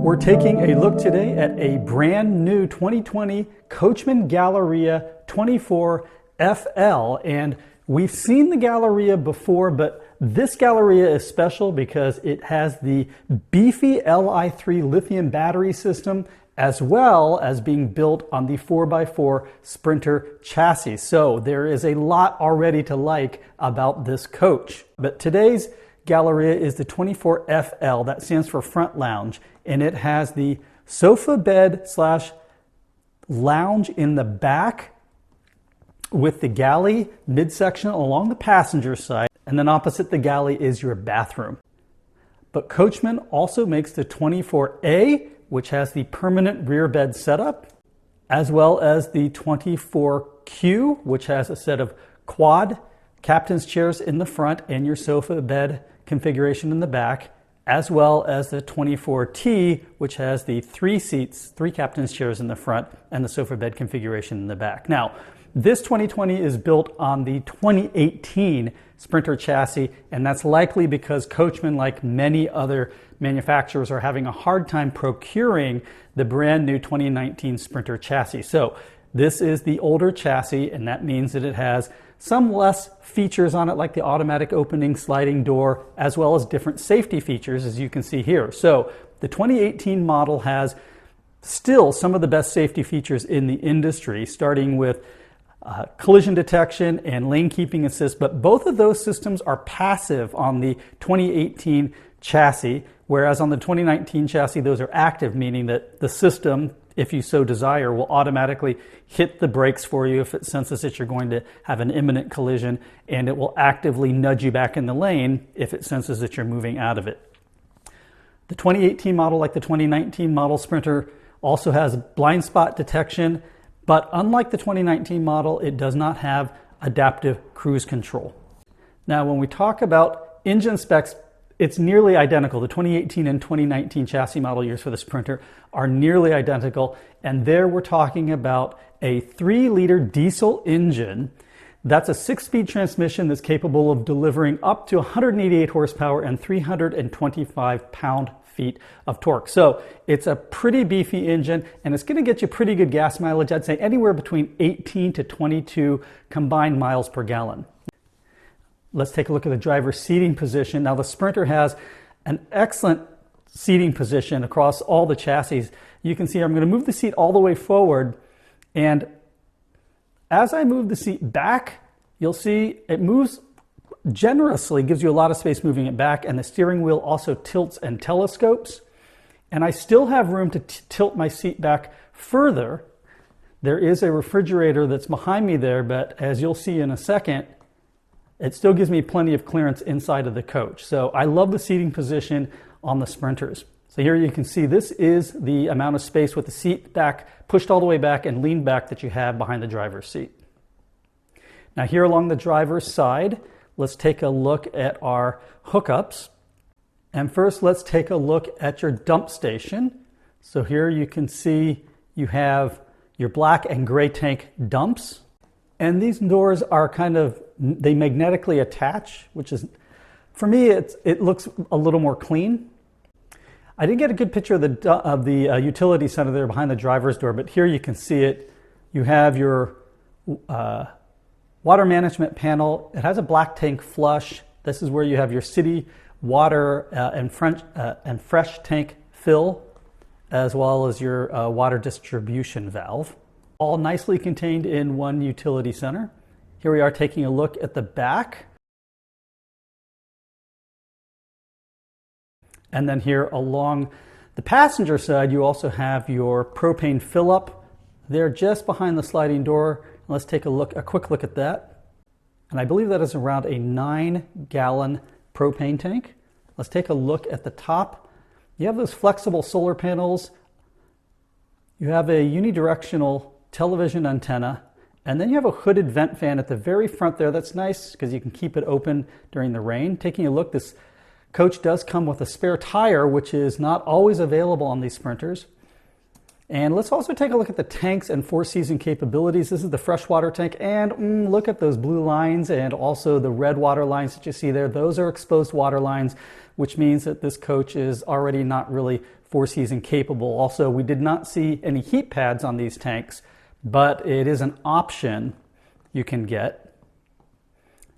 We're taking a look today at a brand new 2020 Coachmen Galleria 24 FL, and we've seen the Galleria before, but this Galleria is special because it has the beefy Li3 lithium battery system as well as being built on the 4x4 Sprinter chassis. So there is a lot already to like about this coach. But today's Galleria is the 24 FL, that stands for front lounge, and it has the sofa bed slash lounge in the back with the galley midsection along the passenger side, and then opposite the galley is your bathroom. But Coachmen also makes the 24A, which has the permanent rear bed setup, as well as the 24Q, which has a set of quad captain's chairs in the front and your sofa bed configuration in the back, as well as the 24T, which has the 3 seats, 3 captain's chairs in the front and the sofa bed configuration in the back. Now, this 2020 is built on the 2018 Sprinter chassis, and that's likely because Coachmen, like many other manufacturers, are having a hard time procuring the brand new 2019 Sprinter chassis. So this is the older chassis, and that means that it has some less features on it, like the automatic opening sliding door, as well as different safety features, as you can see here. So the 2018 model has still some of the best safety features in the industry, starting with collision detection and lane keeping assist, but both of those systems are passive on the 2018 chassis, whereas on the 2019 chassis, those are active, meaning that the system, if you so desire, will automatically hit the brakes for you if it senses that you're going to have an imminent collision, and it will actively nudge you back in the lane if it senses that you're moving out of it. The 2018 model, like the 2019 model Sprinter, also has blind spot detection, but unlike the 2019 model, it does not have adaptive cruise control. Now, when we talk about engine specs, it's nearly identical. The 2018 and 2019 chassis model years for the Sprinter are nearly identical. And there we're talking about a 3-liter diesel engine. That's a 6-speed transmission that's capable of delivering up to 188 horsepower and 325 pound-feet of torque. So it's a pretty beefy engine, and it's going to get you pretty good gas mileage. I'd say anywhere between 18 to 22 combined miles per gallon. Let's take a look at the driver's seating position. Now, the Sprinter has an excellent seating position across all the chassis. You can see I'm going to move the seat all the way forward, and as I move the seat back, you'll see it moves generously, gives you a lot of space moving it back, and the steering wheel also tilts and telescopes. And I still have room to tilt my seat back further. There is a refrigerator that's behind me there, but as you'll see in a second, it still gives me plenty of clearance inside of the coach. So I love the seating position on the Sprinters. So here you can see this is the amount of space with the seat back, pushed all the way back and leaned back, that you have behind the driver's seat. Now here along the driver's side, let's take a look at our hookups. And first, let's take a look at your dump station. So here you can see you have your black and gray tank dumps. And these doors are they magnetically attach, which is, for me, it looks a little more clean. I didn't get a good picture of the utility center there behind the driver's door, but here you can see it. You have your water management panel. It has a black tank flush. This is where you have your city water and fresh tank fill, as well as your water distribution valve, all nicely contained in one utility center. Here we are taking a look at the back. And then here along the passenger side, you also have your propane fill-up there just behind the sliding door. Let's take a quick look at that. And I believe that is around a 9-gallon propane tank. Let's take a look at the top. You have those flexible solar panels. You have a unidirectional television antenna, and then you have a hooded vent fan at the very front there. That's nice because you can keep it open during the rain. Taking a look, this coach does come with a spare tire, which is not always available on these Sprinters. And let's also take a look at the tanks and 4-season capabilities. This is the freshwater tank, and look at those blue lines and also the red water lines that you see there. Those are exposed water lines, which means that this coach is already not really four-season capable. Also, we did not see any heat pads on these tanks, but it is an option you can get.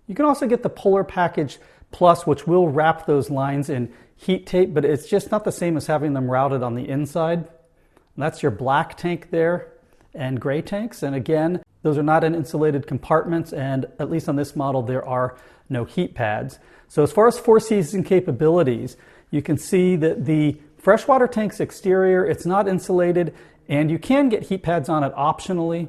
You can also get the Polar Package Plus, which will wrap those lines in heat tape, but it's just not the same as having them routed on the inside. And that's your black tank there and gray tanks. And again, those are not in insulated compartments, and at least on this model, there are no heat pads. So as far as four-season capabilities, you can see that the freshwater tank's exterior, it's not insulated, and you can get heat pads on it optionally.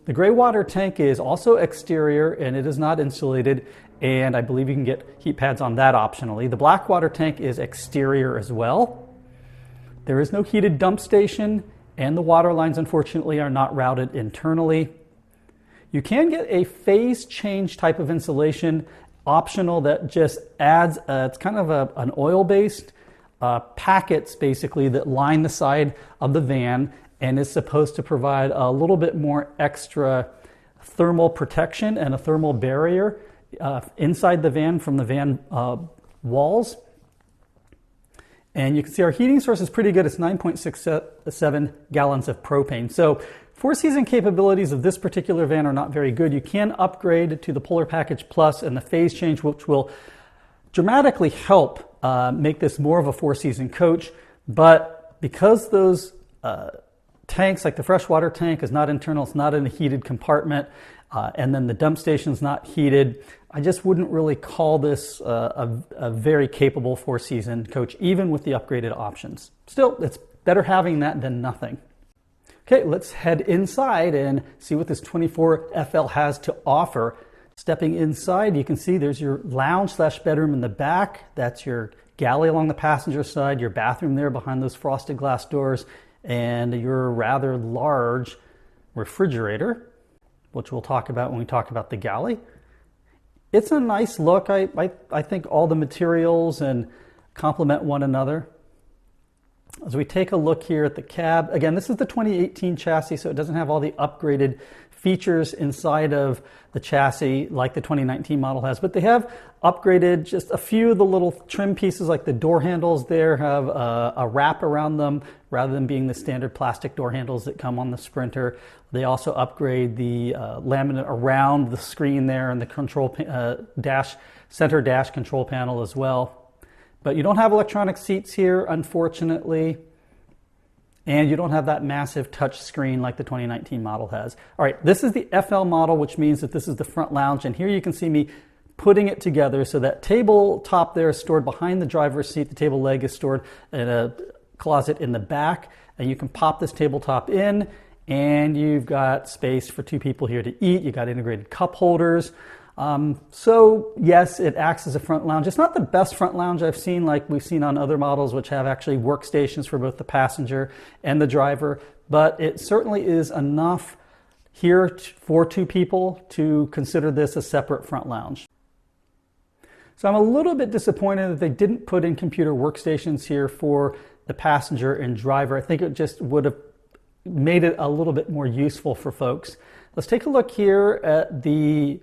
The gray water tank is also exterior, and it is not insulated, and I believe you can get heat pads on that optionally. The black water tank is exterior as well. There is no heated dump station, and the water lines, unfortunately, are not routed internally. You can get a phase change type of insulation optional that just adds, it's kind of an oil-based packets basically that line the side of the van and is supposed to provide a little bit more extra thermal protection and a thermal barrier inside the van from the van walls. And you can see our heating source is pretty good. It's 9.67 gallons of propane. So four-season capabilities of this particular van are not very good. You can upgrade to the Polar Package Plus and the phase change, which will dramatically help make this more of a four-season coach. But because those tanks, like the freshwater tank, is not internal, it's not in a heated compartment, and then the dump station's not heated, I just wouldn't really call this a very capable four-season coach, even with the upgraded options. Still, it's better having that than nothing. Okay, let's head inside and see what this 24FL has to offer. Stepping inside, you can see there's your lounge/bedroom in the back. That's your galley along the passenger side, your bathroom there behind those frosted glass doors, and your rather large refrigerator, which we'll talk about when we talk about the galley. It's a nice look. I think all the materials and complement one another. As we take a look here at the cab, again, this is the 2018 chassis, so it doesn't have all the upgraded features inside of the chassis like the 2019 model has, but they have upgraded just a few of the little trim pieces, like the door handles there have a wrap around them rather than being the standard plastic door handles that come on the Sprinter. They also upgrade the laminate around the screen there and the control center dash control panel as well. But you don't have electronic seats here, unfortunately. And you don't have that massive touch screen like the 2019 model has. All right, this is the FL model, which means that this is the front lounge. And here you can see me putting it together. So that tabletop there is stored behind the driver's seat. The table leg is stored in a closet in the back. And you can pop this tabletop in, and you've got space for two people here to eat. You've got integrated cup holders. So yes, it acts as a front lounge. It's not the best front lounge I've seen, like we've seen on other models, which have actually workstations for both the passenger and the driver, but it certainly is enough here for two people to consider this a separate front lounge. So I'm a little bit disappointed that they didn't put in computer workstations here for the passenger and driver. I think it just would have made it a little bit more useful for folks. Let's take a look here at the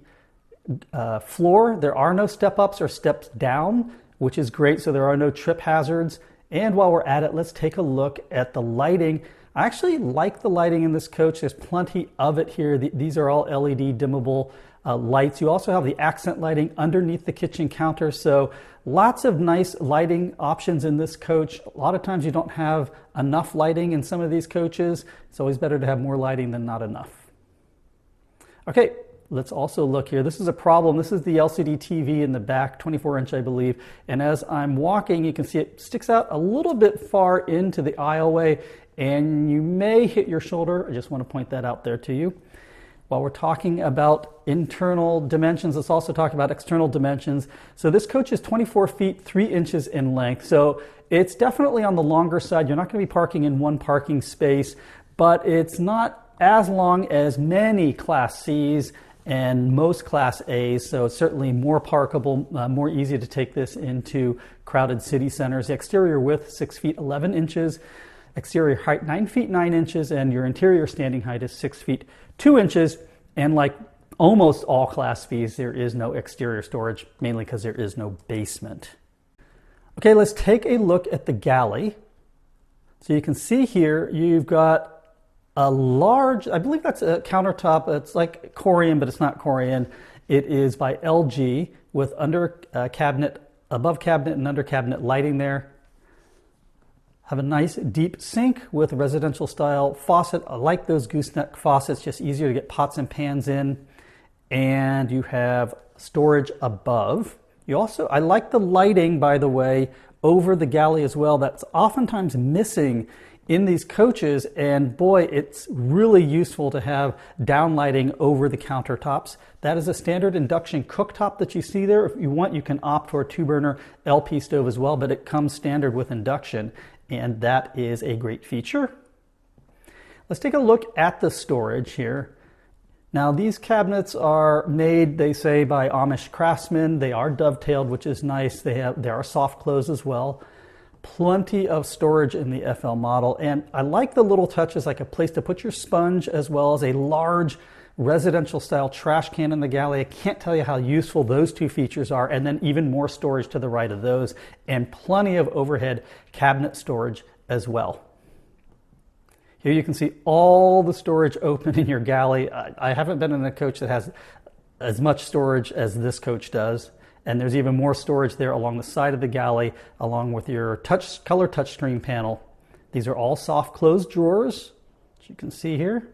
floor. There are no step ups or steps down, which is great, so there are no trip hazards. And while we're at it, let's take a look at the lighting. I actually like the lighting in this coach. There's plenty of it here. These are all LED dimmable lights. You also have the accent lighting underneath the kitchen counter, so lots of nice lighting options in this coach. A lot of times you don't have enough lighting in some of these coaches. It's always better to have more lighting than not enough. Okay, let's also look here. This is a problem. This is the LCD TV in the back, 24-inch, I believe. And as I'm walking, you can see it sticks out a little bit far into the aisleway, and you may hit your shoulder. I just want to point that out there to you. While we're talking about internal dimensions, let's also talk about external dimensions. So this coach is 24 feet, 3 inches in length. So it's definitely on the longer side. You're not going to be parking in one parking space, but it's not as long as many Class C's and most Class A's, so it's certainly more parkable, more easy to take this into crowded city centers. The exterior width, 6 feet 11 inches, exterior height 9 feet 9 inches, and your interior standing height is 6 feet 2 inches. And like almost all Class B's, there is no exterior storage, mainly because there is no basement. Okay, let's take a look at the galley. So you can see here, you've got a large, I believe that's a countertop. It's like Corian, but it's not Corian. It is by LG with under cabinet, above cabinet and under cabinet lighting there. Have a nice deep sink with a residential style faucet. I like those gooseneck faucets, just easier to get pots and pans in. And you have storage above. You also, I like the lighting, by the way, over the galley as well. That's oftentimes missing in these coaches, and boy, it's really useful to have downlighting over the countertops. That is a standard induction cooktop that you see there. If you want, you can opt for a 2-burner LP stove as well, but it comes standard with induction, and that is a great feature. Let's take a look at the storage here. Now, these cabinets are made, they say, by Amish craftsmen. They are dovetailed, which is nice. They are soft close as well. Plenty of storage in the FL model, and I like the little touches, like a place to put your sponge, as well as a large residential style trash can in the galley. I can't tell you how useful those two features are, and then even more storage to the right of those, and plenty of overhead cabinet storage as well. Here you can see all the storage open in your galley. I haven't been in a coach that has as much storage as this coach does. And there's even more storage there along the side of the galley, along with your color touchscreen panel. These are all soft closed drawers, as you can see here.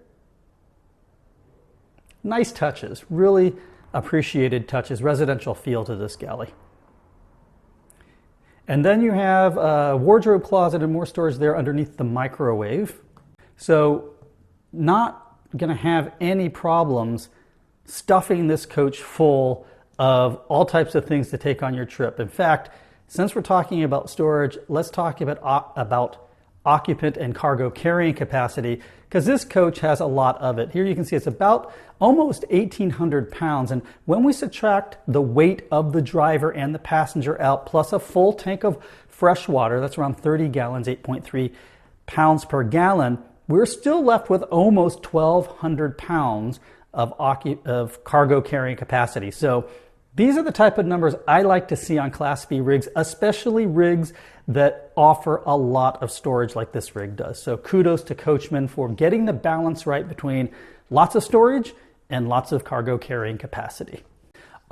Nice touches, really appreciated touches, residential feel to this galley. And then you have a wardrobe closet and more storage there underneath the microwave. So not going to have any problems stuffing this coach full of all types of things to take on your trip. In fact, since we're talking about storage, let's talk about occupant and cargo carrying capacity, because this coach has a lot of it. Here you can see it's about almost 1,800 pounds. And when we subtract the weight of the driver and the passenger out, plus a full tank of fresh water, that's around 30 gallons, 8.3 pounds per gallon, we're still left with almost 1,200 pounds of cargo carrying capacity. So these are the type of numbers I like to see on Class B rigs, especially rigs that offer a lot of storage like this rig does. So kudos to Coachmen for getting the balance right between lots of storage and lots of cargo carrying capacity.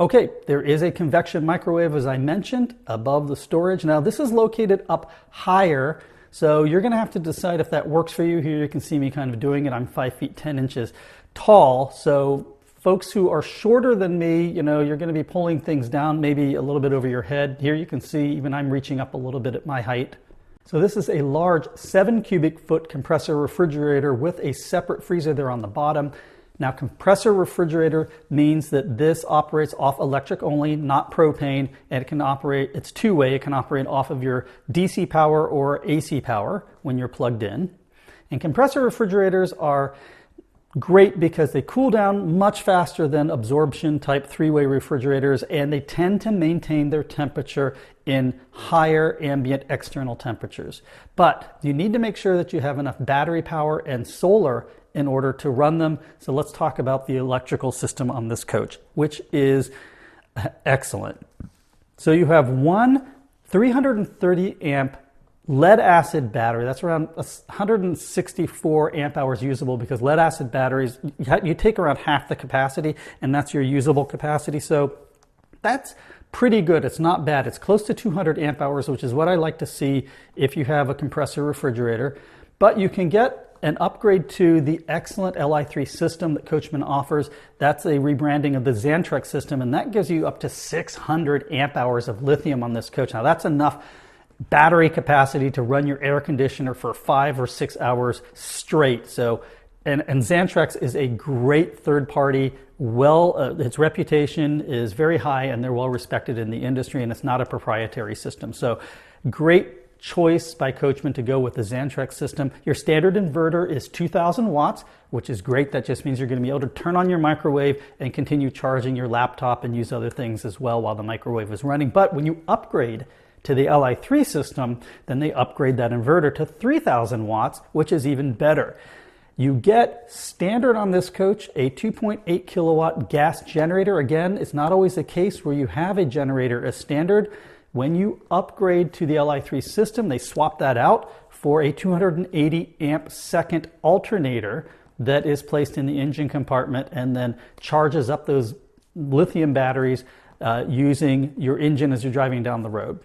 Okay, there is a convection microwave, as I mentioned, above the storage. Now this is located up higher, so you're gonna have to decide if that works for you. Here you can see me kind of doing it. I'm 5 feet 10 inches tall, so folks who are shorter than me, you know, you're going to be pulling things down maybe a little bit over your head. Here you can see even I'm reaching up a little bit at my height. So this is a large 7 cubic foot compressor refrigerator with a separate freezer there on the bottom. Now, compressor refrigerator means that this operates off electric only, not propane, and it can operate, it's two-way, it can operate off of your DC power or AC power when you're plugged in. And compressor refrigerators are great because they cool down much faster than absorption type 3-way refrigerators, and they tend to maintain their temperature in higher ambient external temperatures. But you need to make sure that you have enough battery power and solar in order to run them. So let's talk about the electrical system on this coach, which is excellent. So you have one 330 amp lead acid battery. That's around 164 amp hours usable, because lead acid batteries, you take around half the capacity, and that's your usable capacity. So that's pretty good. It's not bad. It's close to 200 amp hours, which is what I like to see if you have a compressor refrigerator. But you can get an upgrade to the excellent Li3 system that Coachmen offers. That's a rebranding of the Xantrex system, and that gives you up to 600 amp hours of lithium on this coach. Now that's enough battery capacity to run your air conditioner for 5 or 6 hours straight. So, and Xantrex is a great third party. Its reputation is very high, and they're well respected in the industry, and it's not a proprietary system. So great choice by Coachmen to go with the Xantrex system. Your standard inverter is 2,000 watts, which is great. That just means you're going to be able to turn on your microwave and continue charging your laptop and use other things as well while the microwave is running. But when you upgrade to the Li3 system, then they upgrade that inverter to 3,000 watts, which is even better. You get standard on this coach a 2.8 kilowatt gas generator. Again, it's not always the case where you have a generator as standard. When you upgrade to the Li3 system, they swap that out for a 280 amp second alternator that is placed in the engine compartment and then charges up those lithium batteries using your engine as you're driving down the road.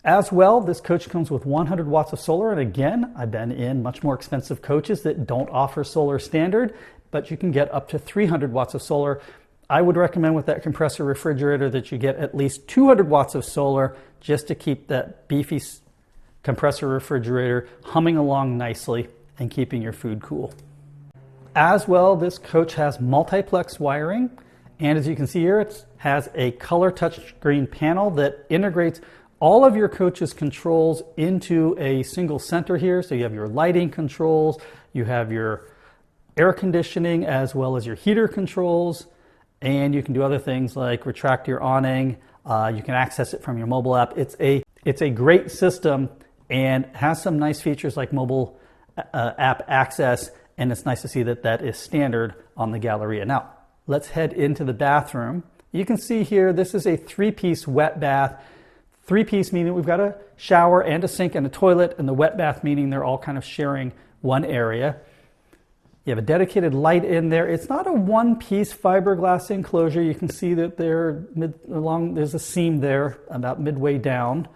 As well, this coach comes with 100 watts of solar, and again, I've been in much more expensive coaches that don't offer solar standard, but you can get up to 300 watts of solar. I would recommend with that compressor refrigerator that you get at least 200 watts of solar just to keep that beefy compressor refrigerator humming along nicely and keeping your food cool. As well, this coach has multiplex wiring, and as you can see here, it has a color touchscreen panel that integrates all of your coach's controls into a single center here. So you have your lighting controls, you have your air conditioning, as well as your heater controls, and you can do other things like retract your awning. You can access it from your mobile app. It's a great system and has some nice features like mobile app access, and it's nice to see that that is standard on the Galleria. Now, let's head into the bathroom. You can see here, this is a 3-piece wet bath. 3-piece meaning we've got a shower and a sink and a toilet, and the wet bath meaning they're all kind of sharing one area. You have a dedicated light in there. It's not a 1-piece fiberglass enclosure. You can see that there's a seam there about midway down.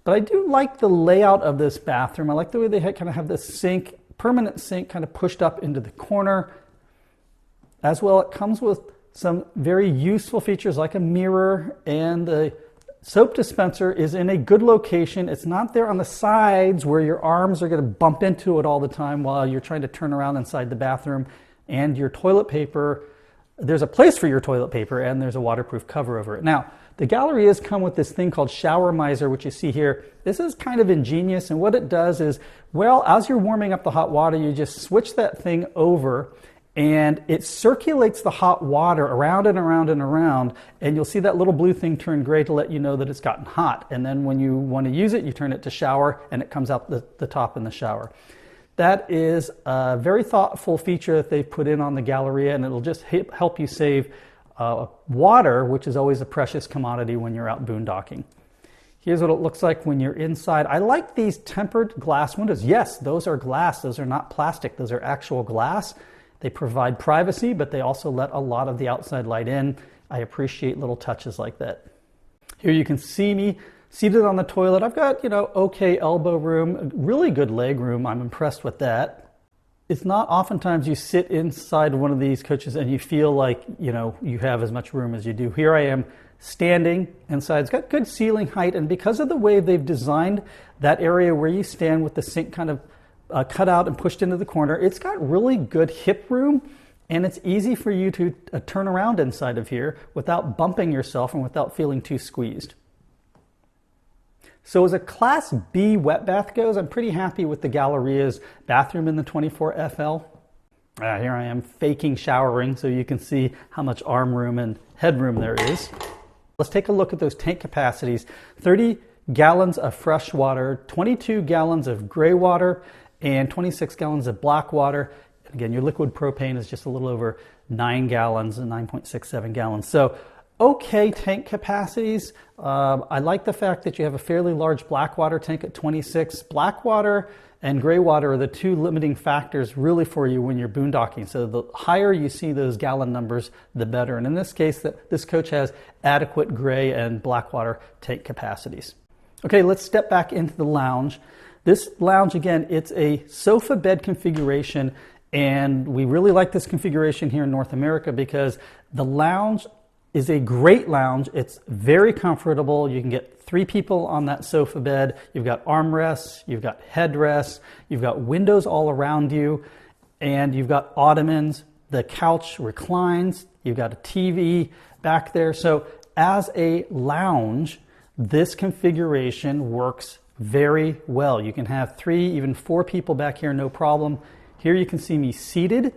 But I do like the layout of this bathroom. I like the way they kind of have this sink, permanent sink kind of pushed up into the corner. As well, it comes with some very useful features like a mirror, and the soap dispenser is in a good location. It's not there on the sides where your arms are going to bump into it all the time while you're trying to turn around inside the bathroom. And your toilet paper, there's a place for your toilet paper, and there's a waterproof cover over it. Now, the Gallerias come with this thing called Shower Miser, which you see here. This is kind of ingenious, and what it does is, well, as you're warming up the hot water, you just switch that thing over, and it circulates the hot water around and around and around, and you'll see that little blue thing turn gray to let you know that it's gotten hot. And then when you want to use it, you turn it to shower, and it comes out the top in the shower. That is a very thoughtful feature that they've put in on the Galleria, and it'll just help you save water, which is always a precious commodity when you're out boondocking. Here's what it looks like when you're inside. I like these tempered glass windows. Yes, those are glass. Those are not plastic. Those are actual glass. They provide privacy, but they also let a lot of the outside light in. I appreciate little touches like that. Here you can see me seated on the toilet. I've got, okay elbow room, really good leg room. I'm impressed with that. It's not oftentimes you sit inside one of these coaches and you feel like, you have as much room as you do. Here I am standing inside. It's got good ceiling height, and because of the way they've designed that area where you stand with the sink kind of cut out and pushed into the corner, it's got really good hip room, and it's easy for you to turn around inside of here without bumping yourself and without feeling too squeezed. So as a Class B wet bath goes, I'm pretty happy with the Galleria's bathroom in the 24FL. Here I am faking showering so you can see how much arm room and headroom there is. Let's take a look at those tank capacities. 30 gallons of fresh water, 22 gallons of gray water, and 26 gallons of black water. Again, your liquid propane is just a little over 9 gallons and 9.67 gallons. So, okay tank capacities. I like the fact that you have a fairly large black water tank at 26. Black water and gray water are the two limiting factors really for you when you're boondocking. So the higher you see those gallon numbers, the better. And in this case, this coach has adequate gray and black water tank capacities. Okay, let's step back into the lounge. This lounge, again, it's a sofa bed configuration, and we really like this configuration here in North America because the lounge is a great lounge. It's very comfortable. You can get 3 people on that sofa bed. You've got armrests, you've got headrests, you've got windows all around you, and you've got ottomans. The couch reclines. You've got a TV back there. So as a lounge, this configuration works very well. You can have 3, even 4 people back here, no problem. Here you can see me seated.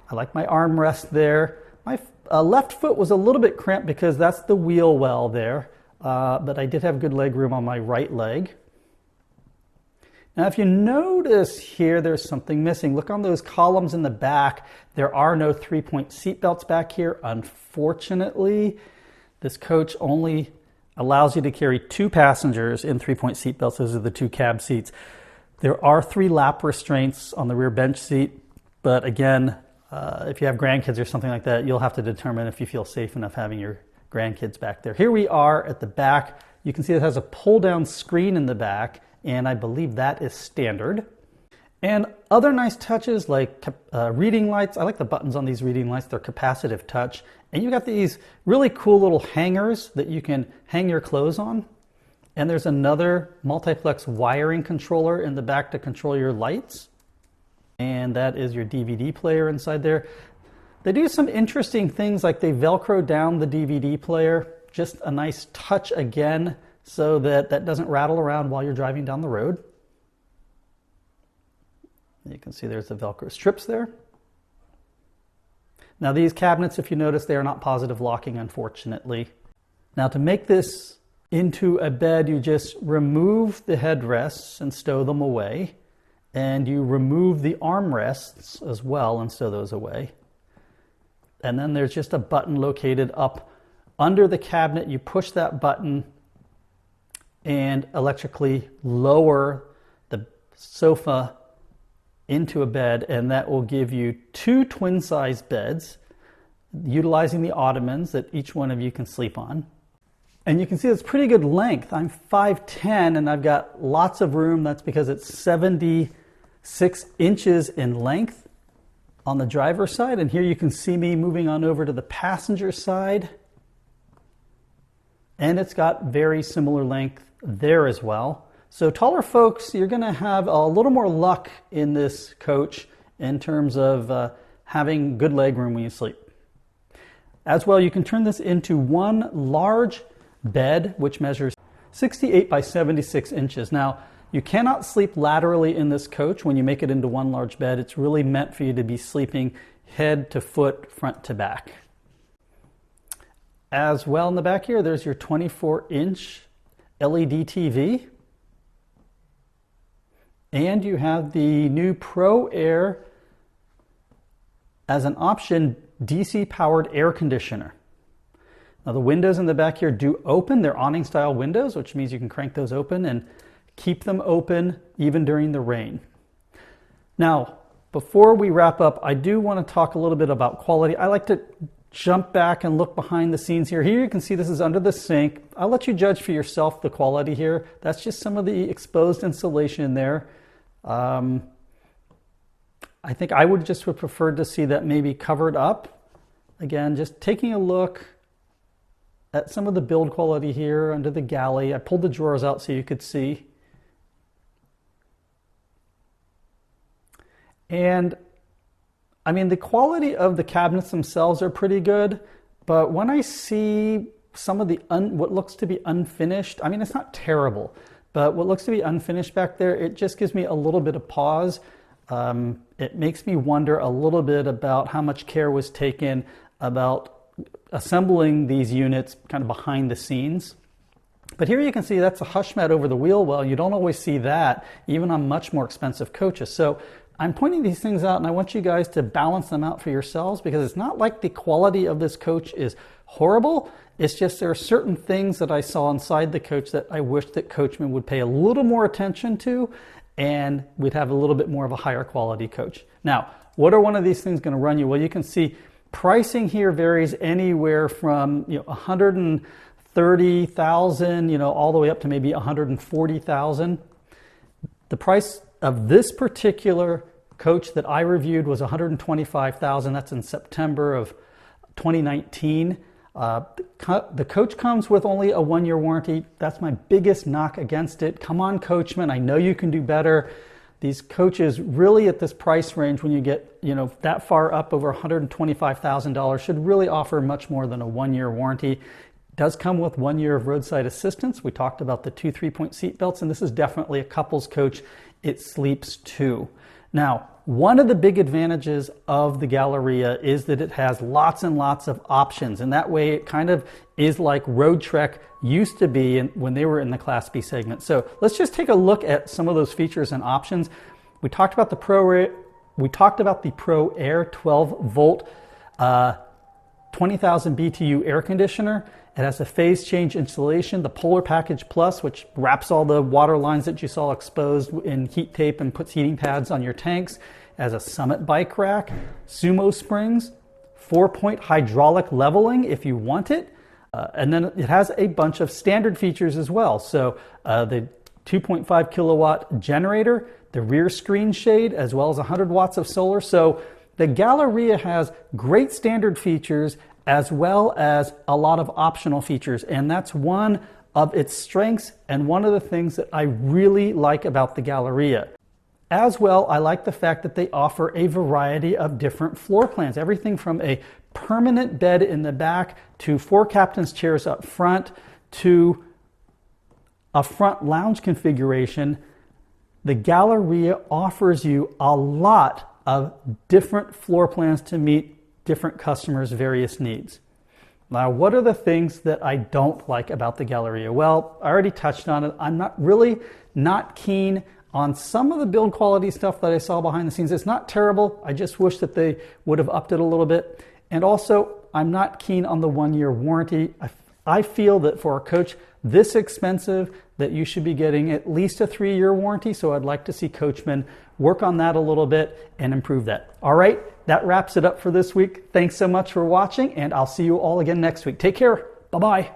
I like my armrest there. My left foot was a little bit cramped because that's the wheel well there, but I did have good leg room on my right leg. Now, if you notice here, there's something missing. Look on those columns in the back. There are no 3-point seat belts back here. Unfortunately, this coach only allows you to carry 2 passengers in 3-point seat belts. Those are the 2 cab seats. There are 3 lap restraints on the rear bench seat, but again, if you have grandkids or something like that, you'll have to determine if you feel safe enough having your grandkids back there. Here we are at the back. You can see it has a pull-down screen in the back, and I believe that is standard. And other nice touches like reading lights. I like the buttons on these reading lights. They're capacitive touch. And you've got these really cool little hangers that you can hang your clothes on. And there's another multiplex wiring controller in the back to control your lights. And that is your DVD player inside there. They do some interesting things like they Velcro down the DVD player. Just a nice touch again so that that doesn't rattle around while you're driving down the road. You can see there's the Velcro strips there. Now these cabinets, if you notice, they are not positive locking, unfortunately. Now to make this into a bed, you just remove the headrests and stow them away. And you remove the armrests as well and stow those away. And then there's just a button located up under the cabinet. You push that button and electrically lower the sofa into a bed, and that will give you 2 twin-size beds utilizing the ottomans that each one of you can sleep on. And you can see it's pretty good length. I'm 5'10", and I've got lots of room. That's because it's 76 inches in length on the driver's side. And here you can see me moving on over to the passenger side. And it's got very similar length there as well. So taller folks, you're going to have a little more luck in this coach in terms of having good leg room when you sleep. As well, you can turn this into one large bed, which measures 68 by 76 inches. Now, you cannot sleep laterally in this coach when you make it into one large bed. It's really meant for you to be sleeping head to foot, front to back. As well in the back here, there's your 24-inch LED TV. And you have the new Pro Air as an option DC powered air conditioner. Now the windows in the back here do open. They're awning style windows, which means you can crank those open and keep them open even during the rain. Now, before we wrap up, I do want to talk a little bit about quality. I like to jump back and look behind the scenes here. Here you can see this is under the sink. I'll let you judge for yourself the quality here. That's just some of the exposed insulation there. I think I would just have preferred to see that maybe covered up. Again, just taking a look at some of the build quality here under the galley. I pulled the drawers out so you could see. And I mean, the quality of the cabinets themselves are pretty good, but when I see some of the what looks to be unfinished, I mean, it's not terrible, but what looks to be unfinished back there, it just gives me a little bit of pause. It makes me wonder a little bit about how much care was taken about assembling these units kind of behind the scenes. But here you can see that's a hush mat over the wheel well. You don't always see that, even on much more expensive coaches. So I'm pointing these things out, and I want you guys to balance them out for yourselves, because it's not like the quality of this coach is horrible. It's just there are certain things that I saw inside the coach that I wish that Coachmen would pay a little more attention to, and we'd have a little bit more of a higher quality coach. Now, what are one of these things going to run you? Well, you can see pricing here varies anywhere from $130,000, all the way up to maybe $140,000. The price of this particular coach that I reviewed was $125,000. That's in September of 2019. The coach comes with only a 1-year warranty. That's my biggest knock against it. Come on, Coachmen, I know you can do better. These coaches really at this price range, when you get that far up over $125,000, should really offer much more than a 1-year warranty. It does come with 1 year of roadside assistance. We talked about the 2 3-point seat belts, and this is definitely a couples coach. It sleeps 2. Now, one of the big advantages of the Galleria is that it has lots and lots of options, and that way it kind of is like Road Trek used to be when they were in the Class B segment. So let's just take a look at some of those features and options. We talked about the Pro Air 12-volt 20,000 BTU air conditioner, It has a phase change installation, the Polar Package Plus, which wraps all the water lines that you saw exposed in heat tape and puts heating pads on your tanks. It has a Summit bike rack, Sumo springs, 4-point hydraulic leveling if you want it. And then it has a bunch of standard features as well. So the 2.5 kilowatt generator, the rear screen shade, as well as 100 watts of solar. So the Galleria has great standard features as well as a lot of optional features. And that's one of its strengths and one of the things that I really like about the Galleria. As well, I like the fact that they offer a variety of different floor plans, everything from a permanent bed in the back to 4 captain's chairs up front to a front lounge configuration. The Galleria offers you a lot of different floor plans to meet different customers' various needs. Now, what are the things that I don't like about the Galleria? Well, I already touched on it. I'm not keen on some of the build quality stuff that I saw behind the scenes. It's not terrible. I just wish that they would have upped it a little bit. And also, I'm not keen on the 1-year warranty. I feel that for a coach this expensive, that you should be getting at least a 3-year warranty. So I'd like to see Coachmen work on that a little bit and improve that. All right, that wraps it up for this week. Thanks so much for watching, and I'll see you all again next week. Take care. Bye-bye.